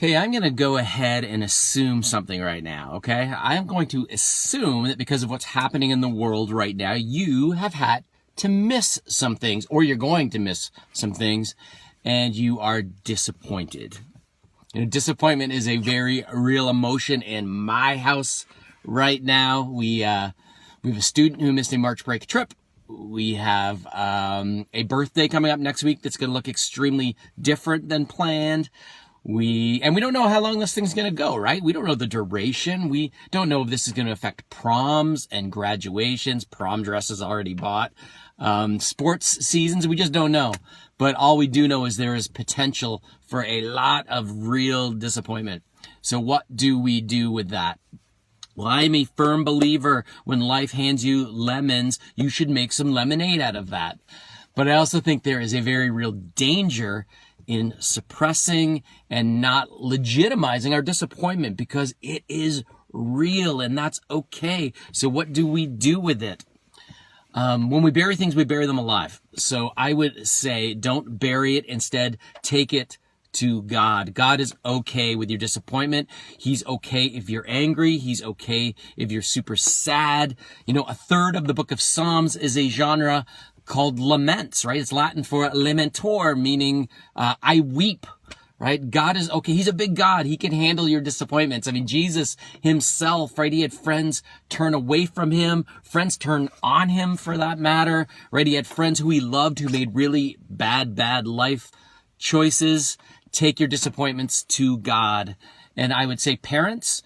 Hey, I'm going to go ahead and assume something right now, okay? I am going to assume that because of what's happening in the world right now, you have had to miss some things, or you're going to miss some things, and you are disappointed. You know, disappointment is a very real emotion in my house right now. We have a student who missed a March break trip. We have a birthday coming up next week that's going to look extremely different than planned. We don't know how long this thing's going to go, right? We don't know the duration. We don't know if this is going to affect proms and graduations, prom dresses already bought, sports seasons. We just don't know. But all we do know is there is potential for a lot of real disappointment. So what do we do with that? Well, I'm a firm believer when life hands you lemons, you should make some lemonade out of that. But I also think there is a very real danger in suppressing and not legitimizing our disappointment, because it is real and that's okay. So what do we do with it? When we bury things, we bury them alive. So I would say don't bury it. Instead, take it to God. God is okay with your disappointment. He's okay if you're angry. He's okay if you're super sad. You know, a third of the book of Psalms is a genre called laments, right? It's Latin for lamentor, meaning I weep, right? God is okay. He's a big God. He can handle your disappointments. I mean, Jesus himself, right? He had friends turn away from him, friends turn on him for that matter, right? He had friends who he loved who made really bad life choices. Take your disappointments to God. And I would say parents,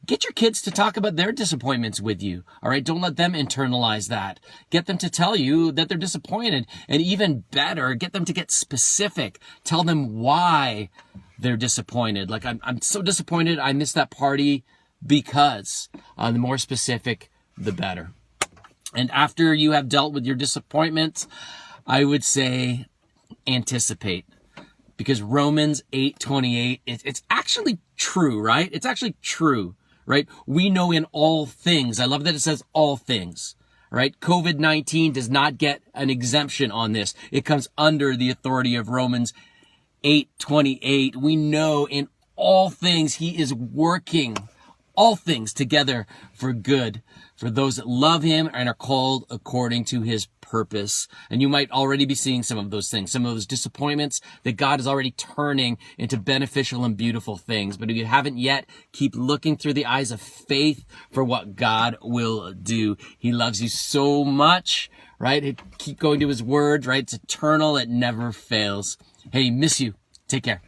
get your kids to talk about their disappointments with you. All right. Don't let them internalize that. Get them to tell you that they're disappointed. And even better, get them to get specific. Tell them why they're disappointed. Like, I'm so disappointed. I missed that party because the more specific, the better. And after you have dealt with your disappointments, I would say anticipate. Because Romans 8:28, it's actually true, right? It's actually true. Right? We know in all things. I love that it says all things, right? COVID-19 does not get an exemption on this. It comes under the authority of Romans 8:28. We know in all things he is working all things together for good for those that love him and are called according to his purpose. And you might already be seeing some of those things, some of those disappointments that God is already turning into beneficial and beautiful things. But if you haven't yet, keep looking through the eyes of faith for what God will do. He loves you so much, right? Keep going to his word, right? It's eternal. It never fails. Hey, miss you. Take care.